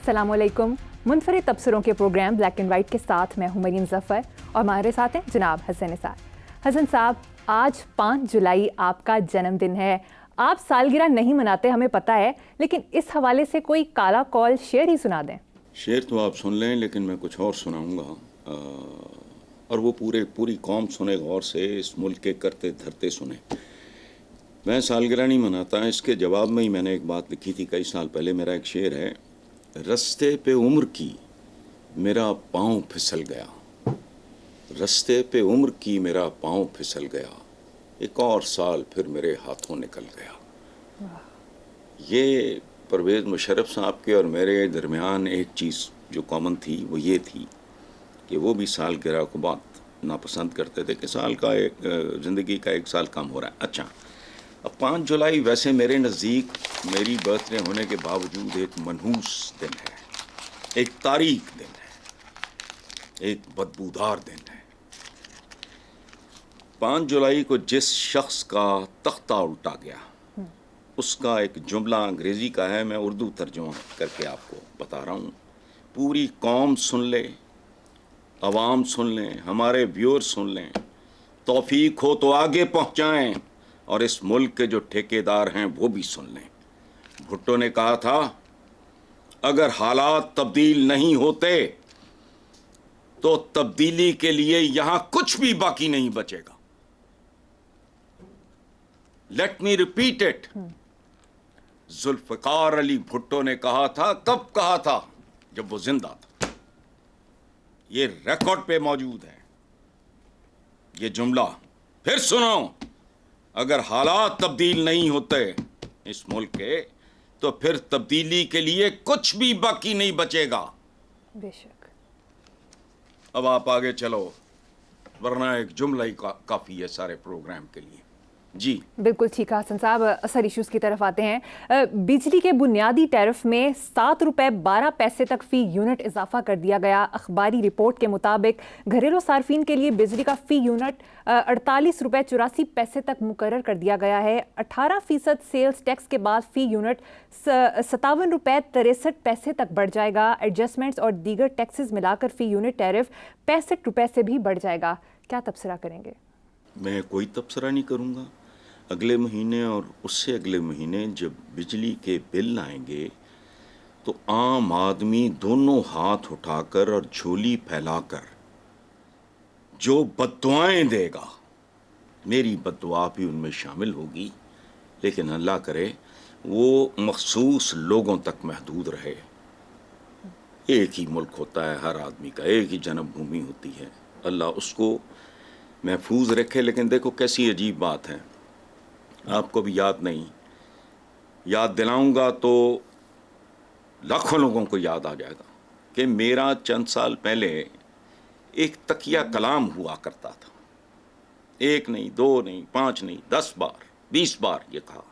अस्सलाम वालेकुम। मुनफरिद तबसरों के प्रोग्राम ब्लैक एंड वाइट के साथ मैं हूं मरीम ज़फ़र और हमारे साथ हैं जनाब हसन निसार। हसन साहब, आज 5 जुलाई आपका जन्मदिन है। आप सालगिरह नहीं मनाते हमें पता है, लेकिन इस हवाले से कोई काला कौल शेर ही सुना दें। शेर तो आप सुन लें, लेकिन मैं कुछ और सुनाऊंगा और वो पूरी कौम सुने गौर से, इस मुल्क के करते धरते सुने। मैं सालगिरह नहीं मनाता, इसके जवाब में ही मैंने एक बात लिखी थी कई साल पहले। मेरा एक शेर है, रस्ते पे उम्र की मेरा पाँव फिसल गया, रस्ते पे उम्र की मेरा पाँव फिसल गया, एक और साल फिर मेरे हाथों निकल गया। ये परवेज़ मुशर्रफ साहब के और मेरे दरमियान एक चीज़ जो कॉमन थी वो ये थी कि वो भी सालगिरह को बहुत नापसंद करते थे कि साल का ज़िंदगी का एक साल कम हो रहा है। अच्छा, अब 5 जुलाई वैसे मेरे नज़दीक मेरी बर्थडे होने के बावजूद एक मनहूस दिन है, एक तारीख दिन है, एक बदबूदार दिन है। 5 जुलाई को जिस शख्स का तख्ता उल्टा गया, उसका एक जुमला अंग्रेज़ी का है, मैं उर्दू तर्जुमा करके आपको बता रहा हूँ। पूरी कौम सुन ले, अवाम सुन लें, हमारे व्यूअर सुन लें, तौफीक हो तो आगे पहुँचाएँ, और इस मुल्क के जो ठेकेदार हैं वो भी सुन लें। भुट्टो ने कहा था, अगर हालात तब्दील नहीं होते तो तब्दीली के लिए यहां कुछ भी बाकी नहीं बचेगा। Let me repeat it. Zulfikar Ali Bhutto ने कहा था। कब कहा था? जब वो जिंदा था। ये रिकॉर्ड पे मौजूद है ये जुमला। फिर सुनो, अगर हालात तब्दील नहीं होते इस मुल्क के तो फिर तब्दीली के लिए कुछ भी बाकी नहीं बचेगा। बेशक। अब आप आगे चलो, वरना एक जुमला ही काफ़ी है सारे प्रोग्राम के लिए। जी बिल्कुल ठीक है हसन साहब। असर इश्यूज़ की तरफ आते हैं। बिजली के बुनियादी टैरिफ में 7 रुपये 12 पैसे तक फ़ी यूनिट इजाफा कर दिया गया। अखबारी रिपोर्ट के मुताबिक घरेलू सार्फिन के लिए बिजली का फ़ी यूनिट 48 रुपये 84 पैसे तक मुकर्रर कर दिया गया है। 18% सेल्स टैक्स के बाद फ़ी यूनिट 57 रुपये 63 पैसे तक बढ़ जाएगा। एडजस्टमेंट्स और दीगर टैक्सेस मिलाकर फ़ी यूनिट टैरिफ 65 रुपये से भी बढ़ जाएगा। क्या तबसरा करेंगे? मैं कोई तबसरा नहीं करूँगा। अगले महीने और उससे अगले महीने जब बिजली के बिल आएंगे तो आम आदमी दोनों हाथ उठाकर और झोली फैलाकर जो बद्दुआएं देगा, मेरी बद्दुआ भी उनमें शामिल होगी, लेकिन अल्लाह करे वो मखसूस लोगों तक महदूद रहे। एक ही मुल्क होता है हर आदमी का, एक ही जन्मभूमि होती है, अल्लाह उसको महफूज रखे। लेकिन देखो कैसी अजीब बात है, आपको भी याद नहीं, याद दिलाऊंगा तो लाखों लोगों को याद आ जाएगा कि मेरा चंद साल पहले एक तकिया कलाम हुआ करता था। 1 नहीं, 2 नहीं, 5 नहीं, 10 बार 20 बार ये कहा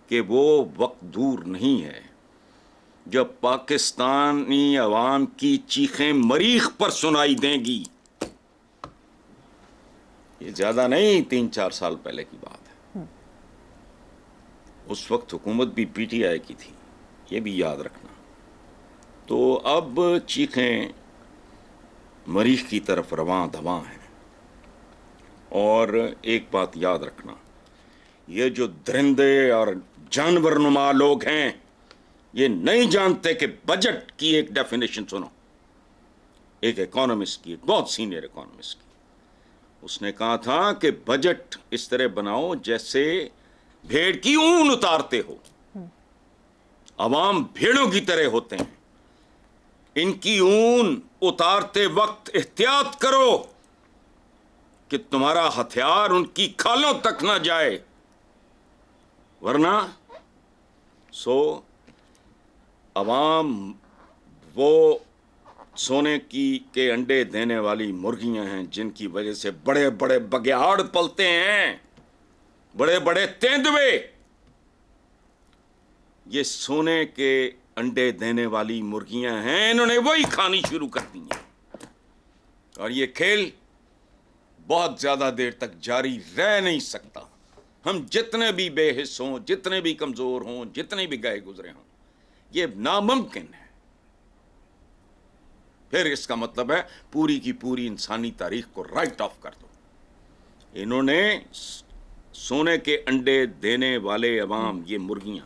कि वो वक्त दूर नहीं है जब पाकिस्तानी अवाम की चीखें मरीख पर सुनाई देंगी। ये ज्यादा नहीं, 3-4 साल पहले की बात है। उस वक्त हुकूमत भी पीटीआई की थी, ये भी याद रखना। तो अब चीखें मरीख की तरफ रवां दवां हैं। और एक बात याद रखना, ये जो दरिंदे और जानवरनुमा लोग हैं ये नहीं जानते कि बजट की एक डेफिनेशन सुनो। एक इकोनॉमिस्ट की, बहुत सीनियर इकोनॉमिस्ट की, उसने कहा था कि बजट इस तरह बनाओ जैसे भेड़ की ऊन उतारते हो। अवाम भेड़ों की तरह होते हैं, इनकी ऊन उतारते वक्त एहतियात करो कि तुम्हारा हथियार उनकी खालों तक ना जाए, वरना अवाम वो सोने के अंडे देने वाली मुर्गियां हैं जिनकी वजह से बड़े बड़े बघियाड़ पलते हैं, बड़े बड़े तेंदुए। ये सोने के अंडे देने वाली मुर्गियां हैं, इन्होंने वही खानी शुरू कर दी है। और ये खेल बहुत ज्यादा देर तक जारी रह नहीं सकता। हम जितने भी बेहिस हों, जितने भी कमजोर हों, जितने भी गए गुजरे हों, ये नामुमकिन है پھر اس کا مطلب ہے پوری کی پوری انسانی تاریخ کو رائٹ آف کر دو. انہوں نے سونے کے انڈے دینے والے عوام، یہ مرغیاں،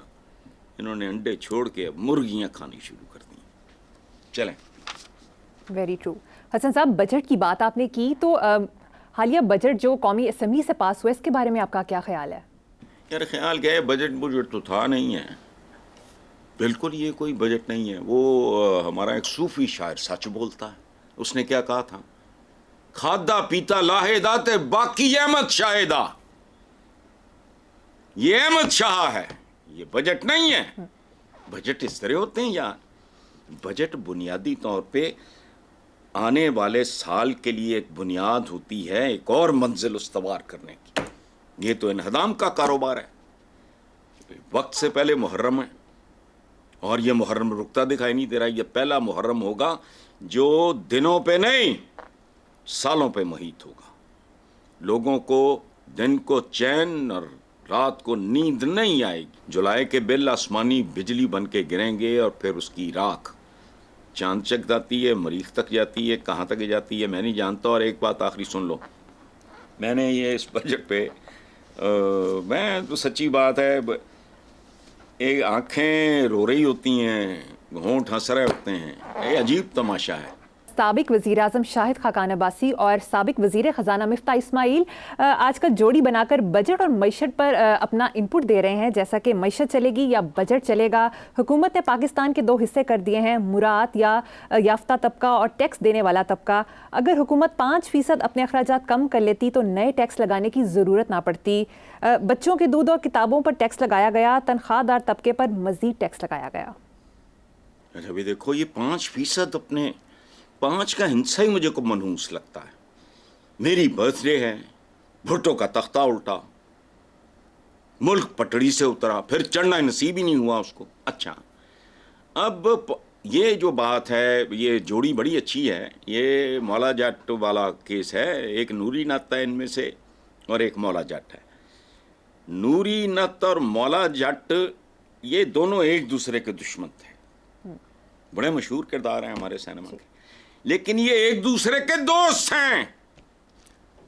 انہوں نے انڈے چھوڑ کے اب مرغیاں کھانی شروع کر دی. چلیں. Very true. حسن صاحب، بجٹ کی بات آپ نے کی تو حالیہ بجٹ جو قومی اسمبلی سے پاس ہوا ہے اس کے بارے میں آپ کا کیا خیال ہے؟ یار خیال کیا ہے، بجٹ تو تھا نہیں ہے بالکل، یہ کوئی بجٹ نہیں ہے. وہ ہمارا ایک صوفی شاعر سچ بولتا ہے، اس نے کیا کہا تھا؟ کھادا پیتا لاہدہ تے باقی احمد شاہدہ. یہ احمد شاہ ہے، یہ بجٹ نہیں ہے. بجٹ اس طرح ہوتے ہیں یار. بجٹ بنیادی طور پہ آنے والے سال کے لیے ایک بنیاد ہوتی ہے ایک اور منزل استوار کرنے کی. یہ تو انہدام کا کاروبار ہے. وقت سے پہلے محرم ہے اور یہ محرم رکتا دکھائی نہیں دے رہا. یہ پہلا محرم ہوگا جو دنوں پہ نہیں سالوں پہ محیط ہوگا. لوگوں کو دن کو چین اور رات کو نیند نہیں آئے گی. جولائی کے بل آسمانی بجلی بن کے گریں گے اور پھر اس کی راکھ چاند چک جاتی ہے، مریخ تک جاتی ہے، کہاں تک جاتی ہے میں نہیں جانتا. اور ایک بات آخری سن لو، میں نے یہ اس بجٹ پہ میں تو سچی بات ہے، ایک آنکھیں رو رہی ہوتی ہیں، ہونٹ ہنس رہے ہوتے ہیں. یہ عجیب تماشا ہے. سابق وزیر اعظم شاہد خاقان عباسی اور سابق وزیر خزانہ مفتاح اسماعیل آج کل جوڑی بنا کر بجٹ اور معیشت پر اپنا انپٹ دے رہے ہیں، جیسا کہ معیشت چلے گی یا بجٹ چلے گا. حکومت نے پاکستان کے 2 حصے کر دیے ہیں، مراد یا یافتہ طبقہ اور ٹیکس دینے والا طبقہ. اگر حکومت 5% اپنے اخراجات کم کر لیتی تو نئے ٹیکس لگانے کی ضرورت نہ پڑتی. بچوں کے دودھ اور کتابوں پر ٹیکس لگایا گیا، تنخواہ دار طبقے پر مزید ٹیکس لگایا گیا. ابھی دیکھو یہ 5% اپنے 5 کا ہنسا ہی مجھے کو منحوس لگتا ہے. میری برتھ ڈے ہے، بھٹو کا تختہ الٹا، ملک پٹڑی سے اترا، پھر چڑھنا نصیب ہی نہیں ہوا اس کو. اچھا اب یہ جو بات ہے، یہ جوڑی بڑی اچھی ہے. یہ مولا جٹ والا کیس ہے. ایک نوری نت ہے ان میں سے اور ایک مولا جٹ ہے. نوری نت اور مولا جٹ یہ دونوں ایک دوسرے کے دشمن تھے. بڑے مشہور کردار ہیں ہمارے سینما کے، لیکن یہ ایک دوسرے کے دوست ہیں.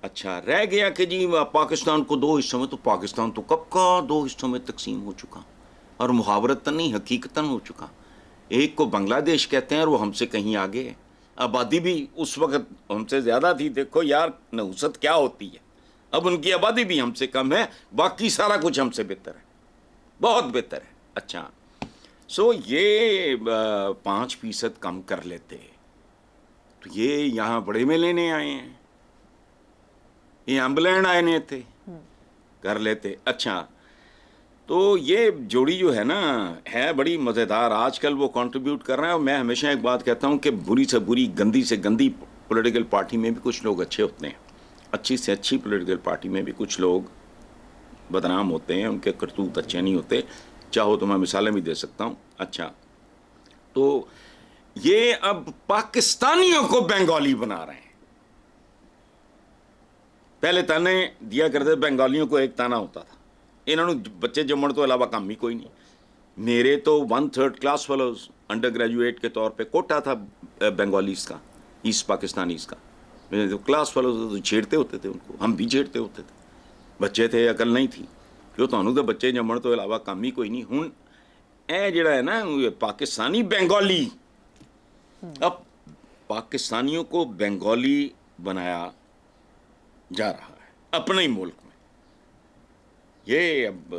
اچھا رہ گیا کہ جی پاکستان کو 2 حصوں میں، تو پاکستان تو کب کا 2 حصوں میں تقسیم ہو چکا اور محاورتاً نہیں حقیقتاً ہو چکا. ایک کو بنگلہ دیش کہتے ہیں اور وہ ہم سے کہیں آگے ہے. آبادی بھی اس وقت ہم سے زیادہ تھی. دیکھو یار نحوست کیا ہوتی ہے. اب ان کی آبادی بھی ہم سے کم ہے، باقی سارا کچھ ہم سے بہتر ہے، بہت بہتر ہے. اچھا سو یہ 5% کم کر لیتے تو یہ یہاں بڑے میں لینے آئے ہیں، یہ امبلینڈ آئے تھے، کر لیتے. اچھا تو یہ جوڑی جو ہے نا ہے بڑی مزیدار. آج کل وہ کنٹریبیوٹ کر رہے ہیں. اور میں ہمیشہ ایک بات کہتا ہوں کہ بری سے بری، گندی سے گندی پولیٹیکل پارٹی میں بھی کچھ لوگ اچھے ہوتے ہیں، اچھی سے اچھی پولیٹیکل پارٹی میں بھی کچھ لوگ بدنام ہوتے ہیں، ان کے کرتوت اچھے نہیں ہوتے. چاہو تو میں مثالیں بھی دے سکتا ہوں. اچھا تو یہ اب پاکستانیوں کو بنگالی بنا رہے ہیں. پہلے تانے دیا کرتے بنگالیوں کو، ایک تانا ہوتا تھا انہوں نے بچے جمن تو علاوہ کام ہی کوئی نہیں. میرے تو 1/3 کلاس فیلوز انڈر گریجویٹ کے طور پہ کوٹا تھا بنگالیز کا، ایسٹ پاکستانیز کا. میرے تو کلاس فیلوز چھیڑتے ہوتے تھے ان کو، ہم بھی چھیڑتے ہوتے تھے. بچے تھے، عقل نہیں تھی. جو تو بچے جمن تو علاوہ کام ہی کوئی نہیں. ہوں اے جڑا ہے نا پاکستانی بنگالی، اب پاکستانیوں کو بنگالی بنایا جا رہا ہے اپنے ہی ملک میں. یہ اب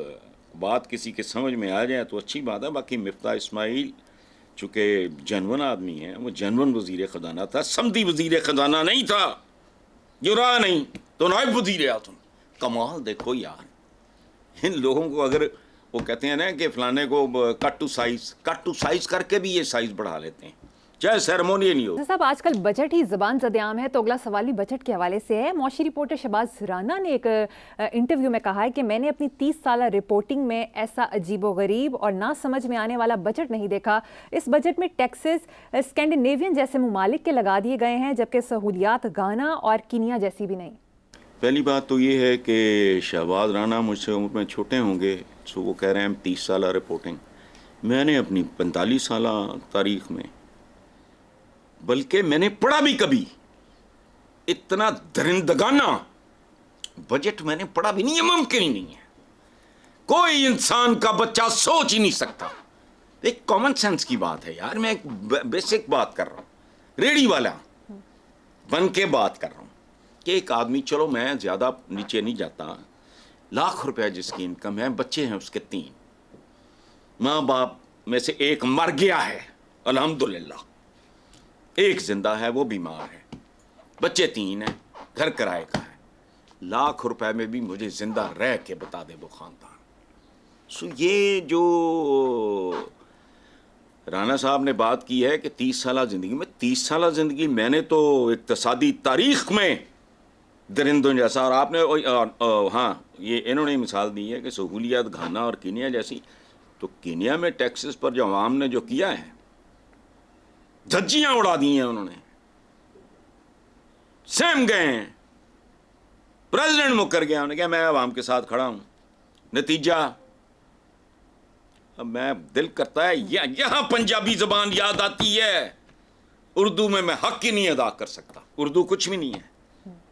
بات کسی کے سمجھ میں آ جائے تو اچھی بات ہے. باقی مفتاح اسماعیل چونکہ جنون آدمی ہے، وہ جنون وزیر خزانہ تھا، سمدی وزیر خزانہ نہیں تھا جو رہا نہیں تو نائب وزیر اعظم. کمال دیکھو یار ان لوگوں کو. اگر وہ کہتے ہیں نا کہ فلانے کو کٹ ٹو سائز کر کے بھی یہ سائز بڑھا لیتے ہیں، چاہے سیرمونی نہیں ہو. صاحب آج کل بجٹ ہی زبان زد عام ہے، تو اگلا سوال بھی بجٹ کے حوالے سے ہے. معاشی رپورٹر شہباز رانا نے ایک انٹرویو میں کہا ہے کہ میں نے اپنی 30 سالہ رپورٹنگ میں ایسا عجیب و غریب اور نہ سمجھ میں آنے والا بجٹ نہیں دیکھا. اس بجٹ میں ٹیکسز اسکینڈینیوین جیسے ممالک کے لگا دیے گئے ہیں، جبکہ سہولیات گانا اور کینیا جیسی بھی نہیں. پہلی بات تو یہ ہے کہ شہباز رانا مجھ سے عمر میں چھوٹے ہوں گے، سو وہ کہہ رہے ہیں 30 سالہ رپورٹنگ. میں نے اپنی 45 سالہ تاریخ میں बल्कि मैंने पढ़ा भी कभी, इतना दरिंदगाना बजट मैंने पढ़ा भी नहीं है, मुमकिन ही नहीं है। कोई इंसान का बच्चा सोच ही नहीं सकता। एक कॉमन सेंस की बात है यार, मैं एक बेसिक बात कर रहा हूँ, रेडी वाला बन के बात कर रहा हूँ कि एक आदमी, चलो मैं ज्यादा नीचे नहीं जाता, लाख रुपया जिसकी इनकम है, बच्चे हैं उसके 3, माँ बाप में से एक मर गया है अल्हम्दुलिल्लाह, एक जिंदा है वो बीमार है, बच्चे 3 हैं, घर किराए का है, लाख रुपए में भी मुझे जिंदा रह के बता दे वो खानदान। सो ये जो राना साहब ने बात की है कि 30 साल जिंदगी में, 30 साल जिंदगी मैंने तो इक्तिसादी तारीख में दरिंदों जैसा, और आपने हाँ ये इन्होंने मिसाल दी है कि सहूलियत घाना और कीनिया जैसी, तो कीनिया में टैक्सेस पर जो अवाम ने जो किया है, धज्जियां उड़ा दी हैं उन्होंने, सहम गए हैं, प्रेसिडेंट मुकर गया, उन्होंने कहा मैं अवाम के साथ खड़ा हूं, नतीजा अब मैं दिल करता है यहां पंजाबी जबान याद आती है, उर्दू में मैं हक ही नहीं अदा कर सकता, उर्दू कुछ भी नहीं है,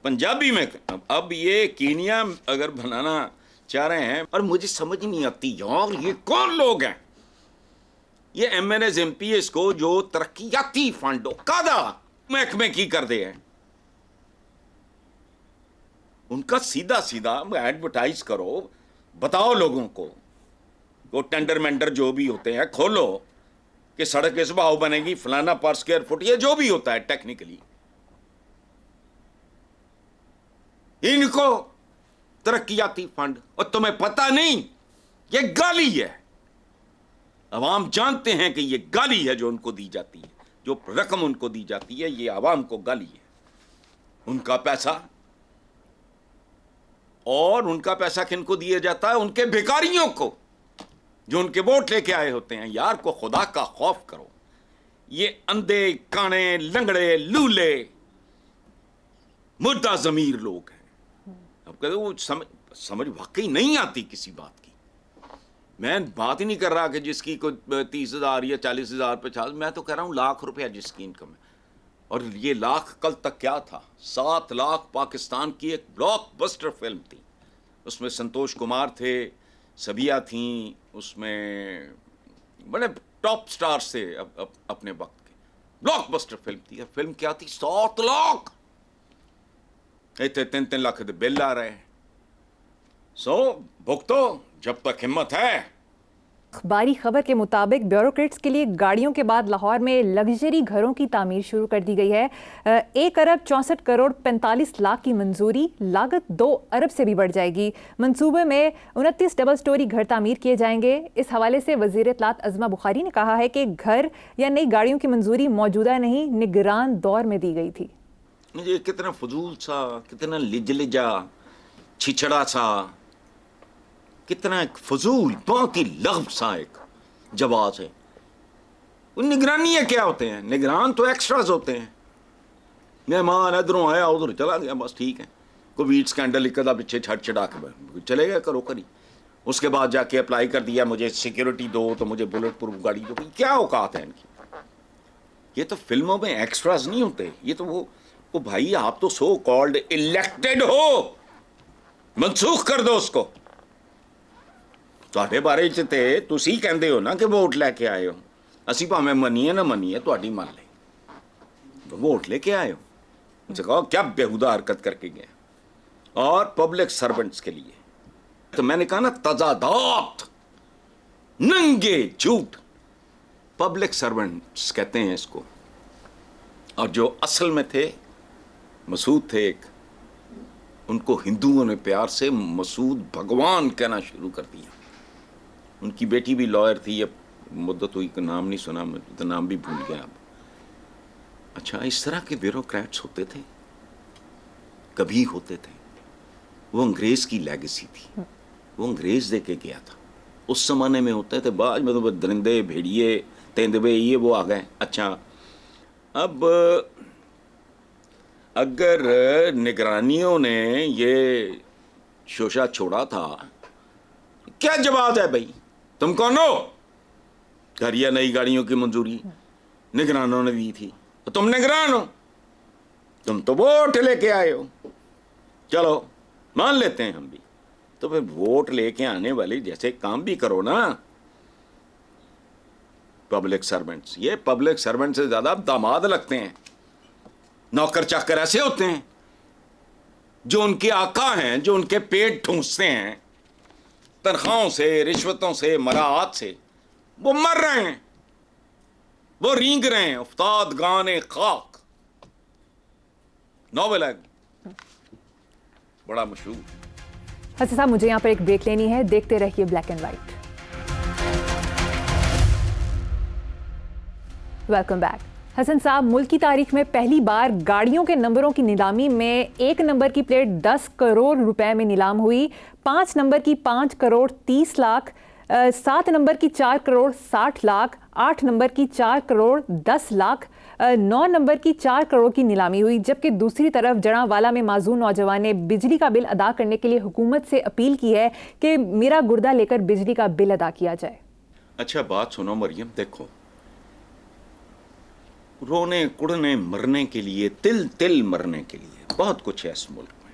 पंजाबी में अब ये कीनिया अगर बनाना चाह रहे हैं, और मुझे समझ नहीं आती यार ये कौन लोग हैं, ये MNAs MPs को जो तरक्याती फंड कादा महकमे की कर दे हैं, उनका सीधा सीधा एडवर्टाइज करो, बताओ लोगों को, वो टेंडर मेंडर जो भी होते हैं खोलो कि सड़क इस भाव बनेगी, फलाना पर स्क्वायर फुट, ये जो भी होता है टेक्निकली, इनको तरक्याती फंड, और तुम्हें पता नहीं ये गाली है, अवाम जानते हैं कि ये गाली है जो उनको दी जाती है, जो रकम उनको दी जाती है ये अवाम को गाली है, उनका पैसा, और उनका पैसा किनको दिया जाता है, उनके भिखारियों को जो उनके वोट लेके आए होते हैं। यार को खुदा का खौफ करो, ये अंधे काने लंगड़े लूले मुर्दा जमीर लोग हैं। अब कहते वो समझ वाकई नहीं आती किसी बात की। मैं बात ही नहीं कर रहा कि जिसकी कोई 30,000 या 40,000 50, मैं तो कह रहा हूं लाख रुपया जिसकी इनकम है, और ये लाख कल तक क्या था, 7 लाख पाकिस्तान की एक ब्लॉकबस्टर फिल्म थी, उसमें संतोष कुमार थे, सबिया थी, उसमें बड़े टॉप स्टार्स थे अपने वक्त के, ब्लॉकबस्टर फिल्म थी। फिल्म क्या थी, 7 लाख, इतने 3-3 लाख के बिल आ रहे हैं। सो भुगतो जब तक हिम्मत है। अखबारी खबर के मुताबिक ब्यूरोक्रेट्स के लिए गाड़ियों के बाद लाहौर में लग्जरी घरों की तामीर शुरू कर दी गई है। 1 अरब 64 करोड़ 45 लाख की मंजूरी, लागत 2 अरब से भी बढ़ जाएगी। मंसूबे में 29 डबल स्टोरी घर तामीर किए जाएंगे। इस हवाले से वज़ीर इत्तलात अज़मा बुखारी ने कहा है कि घर या नई गाड़ियों की मंजूरी मौजूदा नहीं, निगरान दौर में दी गई थी। ये कितना फजूल सा, कितना लिजलिजा छिछड़ा सा, कितना एक फजूल बहुत ही लग़्व सा एक जवाब है। निगरानी है क्या होते हैं, निगरान तो एक्स्ट्राज होते हैं। मेहमान इधरों आया उधर चला गया, बस ठीक है, कोई वीट स्कैंडल एक पीछे छट चढ़ा के चले गए, करो करी। उसके बाद जाके अप्लाई कर दिया, मुझे सिक्योरिटी दो तो मुझे बुलेट प्रूफ गाड़ी दो। क्या औकात है इनकी। ये तो फिल्मों में एक्स्ट्राज नहीं होते, ये तो वो भाई आप तो सो कॉल्ड इलेक्टेड हो, मनसूख कर दो उसको। ਤੁਹਾਡੇ ਬਾਰੇ ਚ ਤੇ ਤੁਸੀਂ ਕਹਿੰਦੇ ਹੋ ਨਾ ਕਿ ਵੋਟ ਲੈ ਕੇ ਆਏ ਹੋ, ਅਸੀਂ ਭਾਵੇਂ ਮੰਨੀਏ ਨਾ ਮੰਨੀए ਤੁਹਾਡੀ मान ले, वोट लेके आए हो, उनसे कहो क्या बेहुदा हरकत करके गए। और पब्लिक सर्वेंट्स के लिए तो मैंने कहा ना तजादात, नंगे झूठ, पब्लिक सर्वेंट्स कहते हैं इसको। और जो असल में थे मसूद थे एक, उनको हिंदुओं ने प्यार से मसूद भगवान कहना शुरू कर दिया। उनकी बेटी भी लॉयर थी, अब मुद्दत हुई, नाम नहीं सुना, मैं तो नाम भी भूल गया अब। अच्छा, इस तरह के ब्यूरोक्रेट्स होते थे, कभी होते थे। वो अंग्रेज़ की लेगेसी थी, वो अंग्रेज़ दे के गया था। उस ज़माने में होते थे बाज मतलब दरिंदे भेड़िए तेंदुए ये वो आ गए। अच्छा, अब अगर निगरानियों ने ये शोशा छोड़ा था, क्या जवाब है भाई, तुम कौन हो? घर या नई गाड़ियों की मंजूरी निगरानों ने दी थी, तो तुम निगरान हो, तुम तो वोट लेके आए हो, चलो मान लेते हैं हम भी, तो फिर वोट लेके आने वाली जैसे काम भी करो ना। पब्लिक सर्वेंट्स, ये पब्लिक सर्वेंट से ज्यादा दामाद लगते हैं, नौकर चाकर ऐसे होते हैं जो उनके आका हैं, जो उनके पेट ठूंसते हैं तनख्वाहों से, रिश्वतों से, मराहत से, वो मर रहे हैं, वो रींग रहे हैं। उफ्ताद गाने खाक नॉवेल है, बड़ा मशहूर। हसन साहब, मुझे यहाँ पर एक ब्रेक लेनी है, देखते रहिए black and white. Welcome back. Hasan साहब, मुल्क की तारीख में पहली बार गाड़ियों के नंबरों की नीलामी में 1 नंबर की प्लेट 10 करोड़ रुपए में नीलाम हुई, 5 नंबर की 5 करोड़ 30 लाख, 7 नंबर की 4 करोड़ 60 लाख, 8 नंबर की 4 करोड़ 10 लाख, 9 नंबर की 4 करोड़ की नीलामी हुई। जबकि दूसरी तरफ जड़ांवाला में माजूर नौजवान ने बिजली का बिल अदा करने के लिए हुकूमत से अपील की है कि मेरा गुर्दा लेकर बिजली का बिल अदा किया जाए। अच्छा बात सुनो मरियम, देखो रोने कुड़ने मरने के लिए, तिल तिल मरने के लिए बहुत कुछ है इस मुल्क में,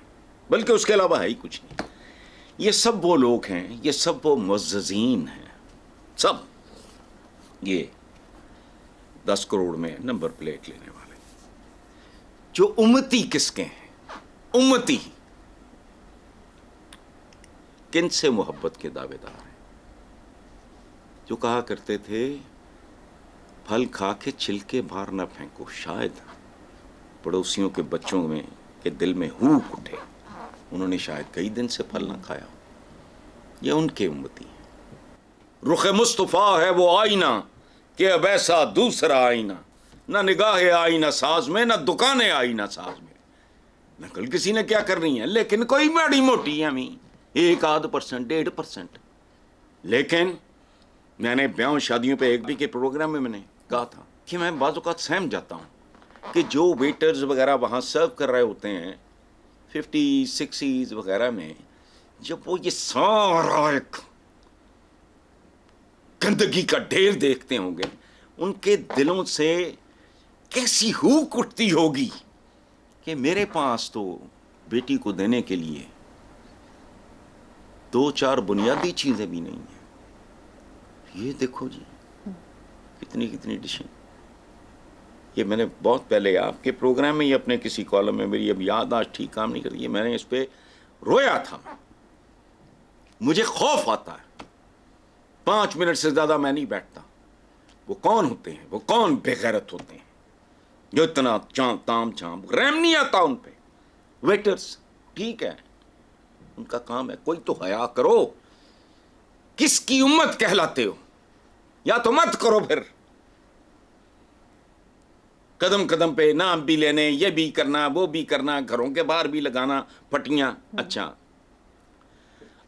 बल्कि उसके अलावा है ही कुछ नहीं। ये सब वो लोग हैं, ये सब वो मुअज़्ज़ज़ीन हैं, सब ये 10 करोड़ में नंबर प्लेट लेने वाले, जो उम्मती किसके हैं, उम्मती किन से मोहब्बत के दावेदार हैं, जो कहा करते थे फल खा के छिलके बाहर न फेंको, शायद पड़ोसियों के बच्चों में के दिल में हूक उठे, उन्होंने शायद कई दिन से फल ना खाया हो। ये उनके उम्मती हैं। रुखे मुस्तफ़ा है वो आईना कि अब ऐसा दूसरा आईना, ना निगाहे आईना साज में, ना दुकानें आईना साज में। नकल किसी ने क्या करनी है, लेकिन कोई बड़ी मोटी है हमी 1-8%, 1.5%। लेकिन मैंने ब्याह शादियों पे एक भी के प्रोग्राम में मैंने कहा था कि मैं बाज़ औक़ात सहम जाता हूँ कि जो वेटर्स वगैरह वहाँ सर्व कर रहे होते हैं 50s 60s वगैरह में, जब वो ये सारा एक गंदगी का ढेर देखते होंगे, उनके दिलों से कैसी हूक उठती होगी कि मेरे पास तो बेटी को देने के लिए 2-4 बुनियादी चीज़ें भी नहीं हैं। ये देखो जी कितनी कितनी डिशें। ये मैंने बहुत पहले आपके प्रोग्राम में, ये अपने किसी कॉलम में, मेरी अब याद आज ठीक काम नहीं करती, मैंने इस पे रोया था। मुझे खौफ आता है, 5 मिनट से ज़्यादा मैं नहीं बैठता। वो कौन होते हैं, वो कौन बेगैरत होते हैं जो इतना ताम झाम, रहम नहीं आता उन पे। वेटर्स ठीक है, उनका काम है, कोई तो हया करो। किसकी उम्मत कहलाते हो, या तो मत करो फिर। कदम कदम पे नाम भी लेने, ये भी करना, वो भी करना, घरों के बाहर भी लगाना फटियां। अच्छा,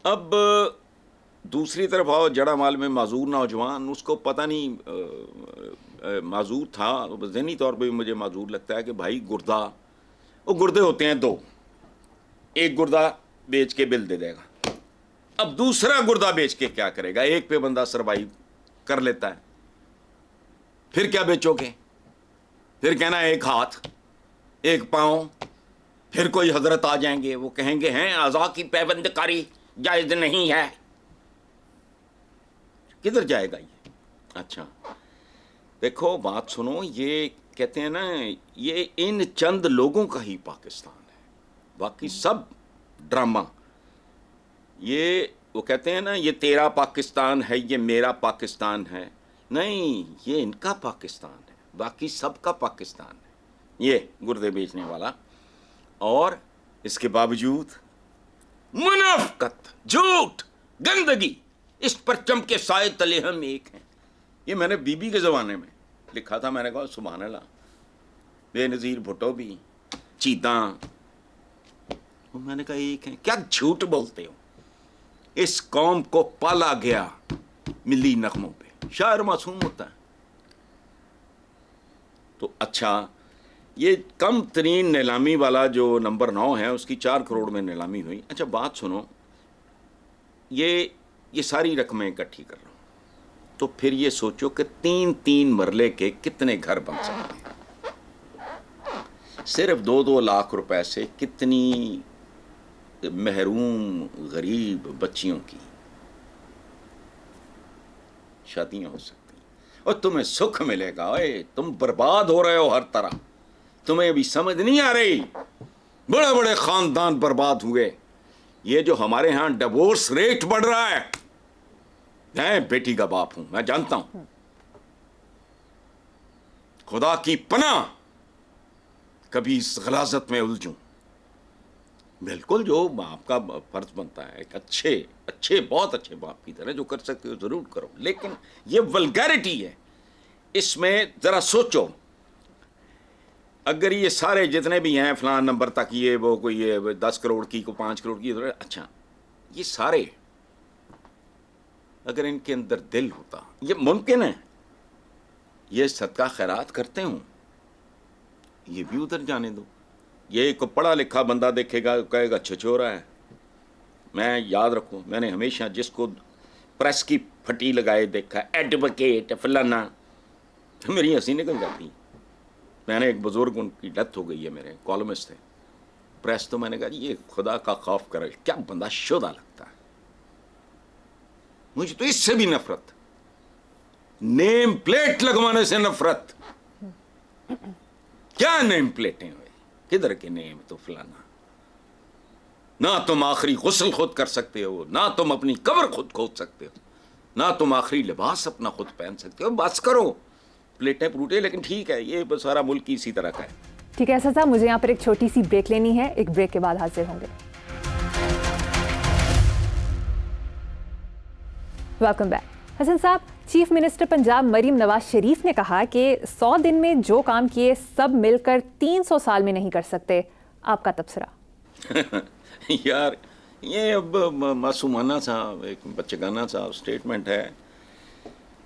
अब दूसरी तरफ आओ, जड़ामाल में माजूर नौजवान, उसको पता नहीं माजूर था, ज़हनी तौर पे भी मुझे माजूर लगता है कि भाई गुर्दा, वो गुर्दे होते हैं 2, एक गुर्दा बेच के बिल दे देगा, अब दूसरा गुर्दा बेच के क्या करेगा? एक पे बंदा सरवाइव कर लेता है, फिर क्या बेचोगे? फिर कहना एक हाथ एक पाँव, फिर कोई हजरत आ जाएंगे, वो कहेंगे हैं आज़ा की पैबंदकारी जायज नहीं है। किधर जाएगा ये? अच्छा देखो बात सुनो, ये कहते हैं ना, ये इन चंद लोगों का ही पाकिस्तान है, बाकी सब ड्रामा। ये वो कहते हैं ना, ये तेरा पाकिस्तान है, ये मेरा पाकिस्तान है, नहीं, ये इनका पाकिस्तान है, बाकी सबका पाकिस्तान है ये गुर्दे बेचने वाला। और इसके बावजूद मुनाफकत, झूठ, गंदगी, इस परचम के साए तले हम एक हैं। ये मैंने बीबी के ज़माने में लिखा था, मैंने कहा सुभान अल्लाह, बेनज़ीर भुट्टो भी, चीता, तो मैंने कहा एक है, क्या झूठ बोलते हो। इस कौम को पाला गया मिली नगमों पे, शायर मासूम होता है। तो अच्छा, ये कम तरीन नीलामी वाला जो नंबर 9 है, उसकी 4 करोड़ में नीलामी हुई। अच्छा बात सुनो, ये सारी रकमें इकट्ठी कर रहा हूँ, तो फिर ये सोचो कि 3-3 मरले के कितने घर बन सकते हैं। صرف 2 لاکھ روپے سے کتنی محروم غریب بچیوں کی شادیاں ہو سکتی ہیں، اور تمہیں سکھ ملے گا. اے تم برباد ہو رہے ہو ہر طرح، تمہیں ابھی سمجھ نہیں آ رہی. بڑے بڑے خاندان برباد ہوئے. یہ جو ہمارے ہاں ڈیورس ریٹ بڑھ رہا ہے، میں بیٹی کا باپ ہوں، میں جانتا ہوں. خدا کی پناہ کبھی اس غلاظت میں الجھوں. بالکل جو باپ کا فرض بنتا ہے ایک اچھے بہت اچھے باپ کی طرح جو کر سکتے ہو ضرور کرو، لیکن یہ ولگیرٹی ہے. اس میں ذرا سوچو، اگر یہ سارے جتنے بھی ہیں فلاں نمبر تک، یہ وہ کوئی یہ 10 کروڑ کی کو 5 کروڑ کی، اچھا یہ سارے اگر ان کے اندر دل ہوتا، یہ ممکن ہے یہ صدقہ خیرات کرتے ہوں، یہ بھی ادھر جانے دو. یہ ایک پڑھا لکھا بندہ دیکھے گا کہے گا چھچورا ہے. میں یاد رکھوں، میں نے ہمیشہ جس کو پریس کی پھٹی لگائے دیکھا ایڈوکیٹ فلانا، میری ہنسی نکل جاتی. میں نے ایک بزرگ، ان کی ڈیتھ ہو گئی ہے، میرے کالمسٹ تھے پریس، تو میں نے کہا یہ خدا کا خوف کرے، کیا بندہ شودہ لگتا ہے. مجھے تو اس سے بھی نفرت، نیم پلیٹ لگوانے سے نفرت. کیا نیم پلیٹیں ہوئی، کدھر کے نیم تو فلانا. نہ تم آخری غسل خود کر سکتے ہو، نہ تم اپنی قبر خود کھود سکتے ہو، نہ تم آخری لباس اپنا خود پہن سکتے ہو. بس کرو پلیٹیں پروٹے. لیکن ٹھیک ہے، یہ سارا ملک اسی طرح کا ہے. ٹھیک ہے اسد صاحب، مجھے یہاں پر ایک چھوٹی سی بریک لینی ہے، ایک بریک کے بعد حاضر ہوں گے. Welcome back. حسن صاحب، چیف منسٹر پنجاب مریم نواز شریف نے کہا کہ 100 دن میں جو کام کیے سب مل کر 300 سال میں نہیں کر سکتے. آپ کا تبصرہ؟ یار یہ اب معصومانہ سا ایک بچگانہ سا اسٹیٹمنٹ ہے.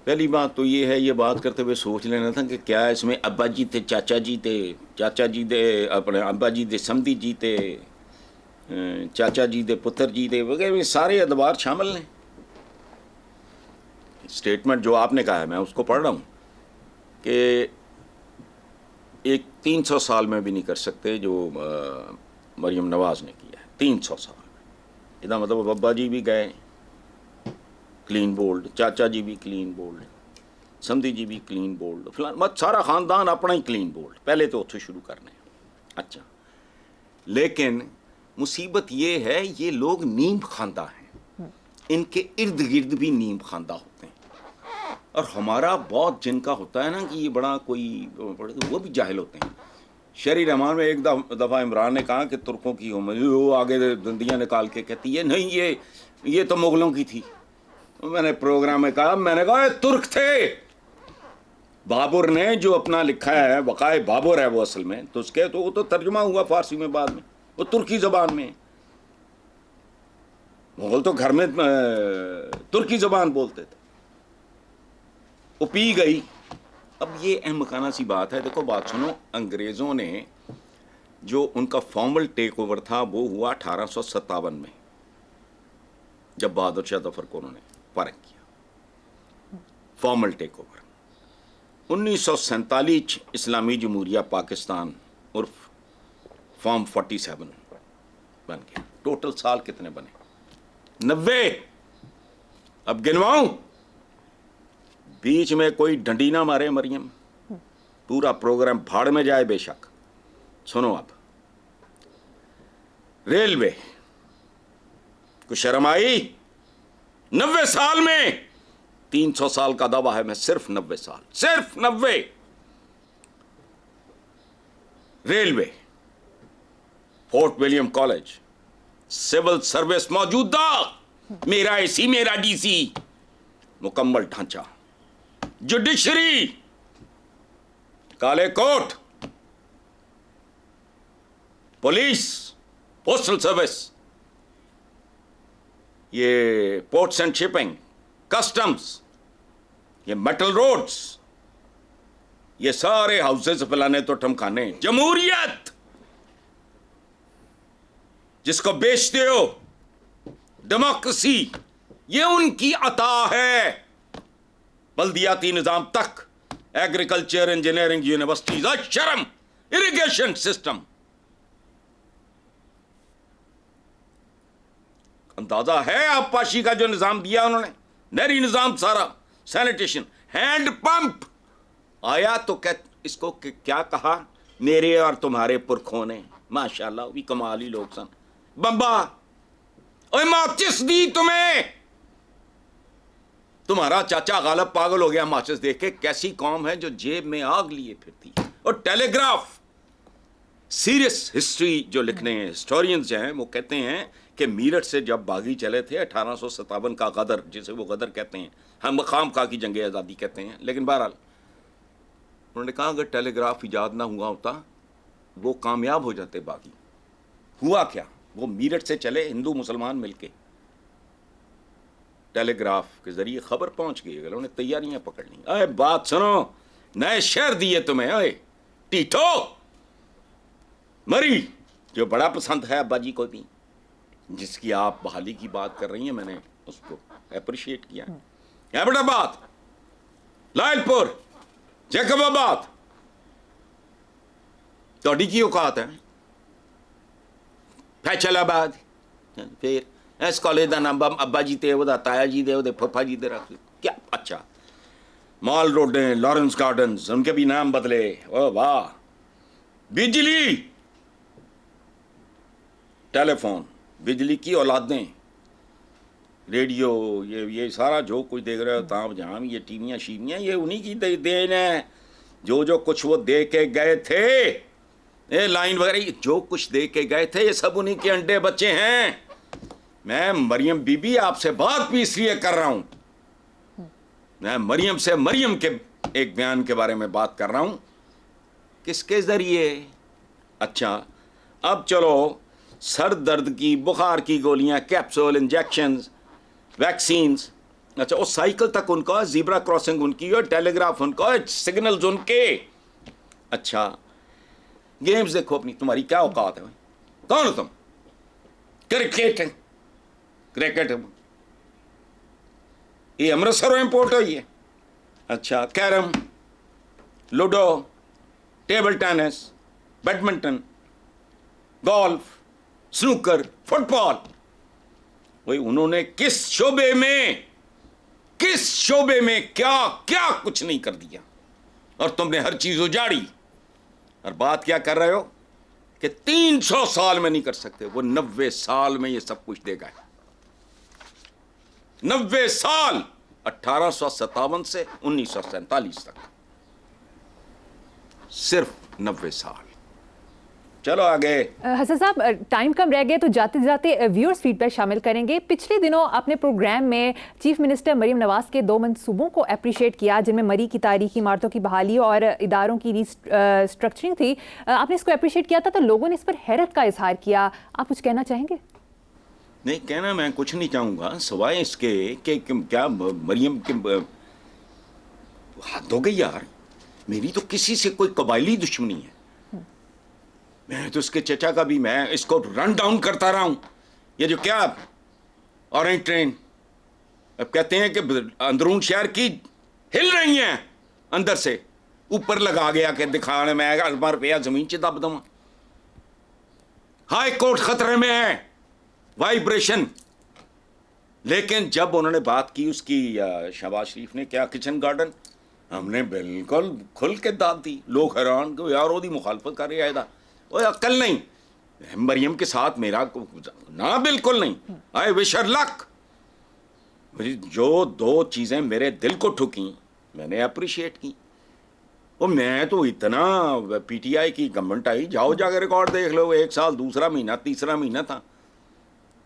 پہلی بات تو یہ ہے، یہ بات کرتے ہوئے سوچ لینا تھا کہ کیا اس میں ابا جی تھے، چاچا جی تھے، چاچا جی دے اپنے ابا جی دے سمدھی جی تھے، چاچا جی دے پتر جی دے وغیرہ، سارے ادوار شامل ہیں. اسٹیٹمنٹ جو آپ نے کہا ہے میں اس کو پڑھ رہا ہوں کہ ایک 300 سال میں بھی نہیں کر سکتے جو مریم نواز نے کیا ہے. 300 سال میں، یہ مطلب ابا جی بھی گئے کلین بولڈ، چاچا جی بھی کلین بولڈ، سمدھی جی بھی کلین بولڈ، فلان سارا خاندان اپنا ہی کلین بولڈ. پہلے تو اتھے شروع کرنے. اچھا، لیکن مصیبت یہ ہے یہ لوگ نیم خواندہ ہیں، ان کے ارد گرد بھی نیم خواندہ ہوتے ہیں. اور ہمارا بہت جن کا ہوتا ہے نا کہ یہ بڑا کوئی، وہ بھی جاہل ہوتے ہیں. شہری رحمان میں ایک دفعہ عمران نے کہا کہ ترکوں کی وہ آگے دندیاں نکال کے کہتی ہے نہیں یہ تو مغلوں کی تھی. میں نے پروگرام میں کہا یہ ترک تھے. بابر نے جو اپنا لکھا ہے، بقائے بابر ہے وہ اصل میں، تو اس کے تو وہ تو ترجمہ ہوا فارسی میں بعد میں، وہ ترکی زبان میں. مغل تو گھر میں ترکی زبان بولتے تھے. وہ پی گئی. اب یہ احمقانہ سی بات ہے. دیکھو بات سنو، انگریزوں نے جو ان کا فارمل ٹیک اوور تھا وہ ہوا 1857 میں، جب بہادر شاہ ظفر کو انہوں نے فارغ کیا. Formal take over. 1947 اسلامی جمہوریہ پاکستان عرف فارم 47 بن گیا. ٹوٹل سال کتنے بنے؟ 90. اب گنواؤں؟ بیچ میں کوئی ڈنڈی نہ مارے مریم، پورا پروگرام بھاڑ میں جائے بے شک. سنو اب، ریلوے کو شرم آئی؟ 90 سال میں 300 سال کا دعویٰ ہے، میں صرف 90 سال، صرف 90. Railway, Fort William College, civil service موجودہ، میرا اے سی میرا ڈی سی، مکمل ڈھانچہ. جوڈیشری، کالے کوٹ، پولیس، پوسٹل سروس، یہ پورٹس اینڈ شپنگ، کسٹمز، یہ میٹل روڈز، یہ سارے ہاؤسز فلانے تو ٹھمکانے. جمہوریت جس کو بیچتے ہو، ڈیموکریسی، یہ ان کی عطا ہے. بلدیاتی نظام تک، ایگریکلچر، انجینئرنگ یونیورسٹیز، شرم इरिगेशन सिस्टम, अंदाजा है आबपाशी का जो निजाम दिया उन्होंने, नहरी निजाम सारा, सैनिटेशन, हैंड पंप आया तो इसको क्या कहा, मेरे और तुम्हारे पुरखों ने, माशाल्लाह भी कमाल ही लोग सन। बम्बा ओए माचिस दी तुम्हें, तुम्हारा चाचा गालब पागल हो गया माचिस देख के, कैसी कौम है जो जेब में आग लिए फिरती। और टेलीग्राफ, सीरियस हिस्ट्री जो लिखने हैं हिस्टोरियंस जो हैं वो कहते हैं कि मीरठ से जब बागी चले थे 1857 का गदर, जिसे वो गदर कहते हैं, हम खाम खा की जंग आज़ादी कहते हैं, लेकिन बहरहाल उन्होंने कहा अगर टेलीग्राफ इजाद ना हुआ होता वो कामयाब हो जाते बागी। हुआ क्या, वो मीरठ से चले हिंदू मुसलमान मिलके, टेलीग्राफ के जरिए खबर पहुंच गई, अगर उन्हें तैयारियां पकड़ ली। अरे बात सुनो, नए शहर दिए तुम्हें, अरे टीटो मरी जो बड़ा पसंद है अब्बा जी को भी, जिसकी आप बहाली की बात कर रही हैं, मैंने उसको अप्रिशिएट किया। एबटाबाद, लायलपुर, जैकबाबाद, तोड़ी की औकात है, फैसलाबाद, फिर इस कॉलेज का नाम अब्बा जी ते ओदा ताया जी दे ओदे फुफा जी दे रख क्या। अच्छा, मॉल रोडें, लॉरेंस गार्डन्स, उनके भी नाम बदले। ओ वाह, बिजली, टेलीफोन, बिजली की औलादें, रेडियो, ये सारा जो कुछ देख रहे हो ताम जहाँ ये टीवियाँ शीवियाँ, ये उन्हीं की देन है। जो कुछ वो दे के गए थे, ये लाइन वगैरह जो कुछ दे के गए थे, ये सब उन्हीं के अंडे बच्चे हैं। मैं मरियम बीबी आपसे बात भी इसलिए कर रहा हूँ, मैं मरियम से मरियम के एक बयान के बारे में बात कर रहा हूँ। किसके जरिए? अच्छा, अब चलो सर दर्द की, बुखार की गोलियां, कैप्सूल, इंजेक्शंस, वैक्सीन्स, अच्छा वो साइकिल तक उनका, जीब्रा क्रॉसिंग उनकी, और टेलीग्राफ उनका, सिग्नल्स उनके। अच्छा, गेम्स देखो अपनी, तुम्हारी क्या औकात है भाई? कौन हो तुम? क्रिकेट ये अमृतसर इंपोर्ट हुई है। अच्छा, carrom, ludo, table tennis, badminton, golf, snooker, football, वही उन्होंने किस शोबे में क्या क्या कुछ नहीं कर दिया, और तुमने हर चीज उजाड़ी। और बात क्या कर रहे हो कि 300 साल में नहीं कर सकते, वो 90 साल में ये सब कुछ देगा। 90 साल, 1857 से 1947 तक, सिर्फ 90 साल। चलो आगे। हसन साहब, टाइम कम रह गया तो जाते जाते व्यूअर्स फीडबैक शामिल करेंगे। पिछले दिनों अपने प्रोग्राम में चीफ मिनिस्टर मरीम नवाज के 2 मंसूबों को अप्रिशिएट किया, जिनमें मरी की तारीखी इमारतों की बहाली और इदारों की रिस्ट्रक्चरिंग थी। आपने इसको अप्रिशिएट किया था तो लोगों ने इस पर हैरत का इजहार किया, आप कुछ कहना चाहेंगे? नहीं, कहना मैं कुछ नहीं चाहूँगा सिवाय इसके कि क्या मरियम के हद हो गई यार। मेरी तो किसी से कोई कबायली दुश्मनी है, मैं तो उसके चचा का भी, मैं इसको रन डाउन करता रहा हूँ। ये जो क्या ऑरेंज ट्रेन, अब कहते हैं कि अंदरून शहर की हिल रही हैं अंदर से, ऊपर लगा गया कि दिखाने में आएगा 1000 रुपया जमीन च दब दवा। हाई कोर्ट खतरे में है, वाइब्रेशन। लेकिन जब उन्होंने बात की उसकी, शहबाज शरीफ ने, क्या किचन गार्डन, हमने बिल्कुल खुल के दाद दी। लोग हैरान कि यार वो मुखालफत कर रही है, वो अक्ल नहीं। मरियम के साथ मेरा ना, बिल्कुल नहीं। I wish her luck. जो 2 चीज़ें मेरे दिल को ठुकी मैंने अप्रिशिएट की। और मैं तो इतना, पीटीआई की गवर्नमेंट आई, जाओ जाकर रिकॉर्ड देख लो, 1 साल, 2रा महीना, 3रा महीना था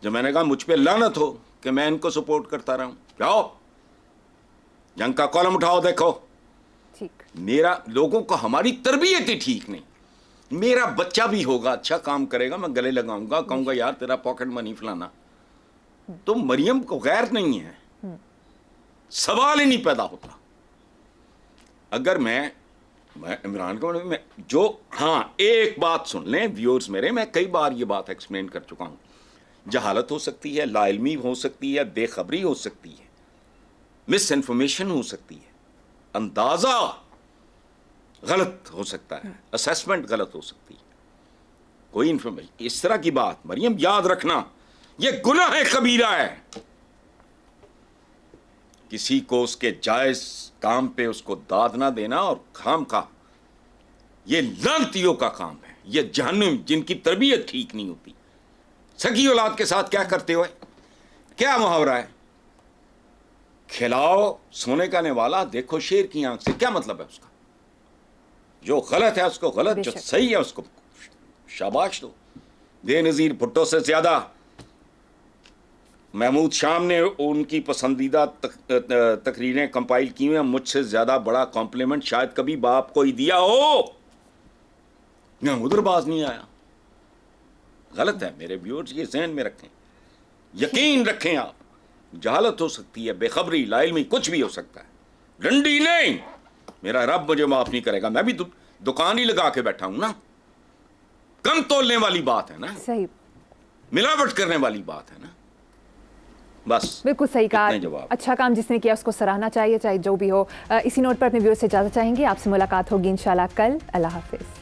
जब मैंने कहा मुझ पे लानत हो कि मैं इनको सपोर्ट करता रहा हूँ। जाओ जंग का कॉलम उठाओ, देखो। ठीक, मेरा लोगों को, हमारी तरबियत ही ठीक नहीं। मेरा बच्चा भी होगा, अच्छा काम करेगा, मैं गले लगाऊंगा, कहूंगा यार तेरा पॉकेट मनी फलाना। तो मरियम को गैर नहीं है, सवाल ही नहीं पैदा होता। अगर मैं इमरान को जो, हाँ एक बात सुन लें व्यूअर्स मेरे, मैं कई बार ये बात एक्सप्लेन कर चुका हूं। जहालत हो सकती है, लाइल्मी हो सकती है, बेखबरी हो सकती है, मिस इन्फॉर्मेशन हो सकती है, अंदाजा गलत हो सकता है, असेसमेंट गलत हो सकती है, कोई इंफॉर्मेशन इस तरह की बात मरियम याद रखना, ये गुनाह कबीरा है। किसी को उसके जायज काम पे उसको दाद ना देना और खाम का, ये लानतियों का काम है, ये जहन्नुम जिनकी तरबियत ठीक नहीं होती। सगी औलाद के साथ क्या करते हो, क्या मुहावरा है, खिलाओ सोने का निवाला देखो शेर की आंख से, क्या मतलब है उसका? जो गलत है उसको गलत, जो सही है उसको शाबाश दो। बेनज़ीर भुट्टो से ज्यादा महमूद शाम ने उनकी पसंदीदा तकरीरें कंपाइल की हुई हैं, मुझसे ज्यादा बड़ा कॉम्प्लीमेंट शायद कभी बाप को ही दिया हो। मैं उधर बाज नहीं आया, गलत है। मेरे व्यूअर्स ये ज़हन में रखें, यकीन रखें, आप जहालत हो सकती है, बेखबरी, लाइल्मी, कुछ भी हो सकता है, डंडी नहीं, मेरा रब मुझे माफ नहीं करेगा। मैं भी दुकान ही लगा के बैठा हूं ना। कम तोलने वाली बात है ना, सही, मिलावट करने वाली बात है ना, बस बिल्कुल सही कहा। अच्छा काम जिसने किया उसको सराहना चाहिए, चाहे जो भी हो। इसी नोट पर अपने व्यूअर्स से इजाजत चाहेंगे, आपसे मुलाकात होगी इंशाल्लाह कल। अल्लाह हाफिज।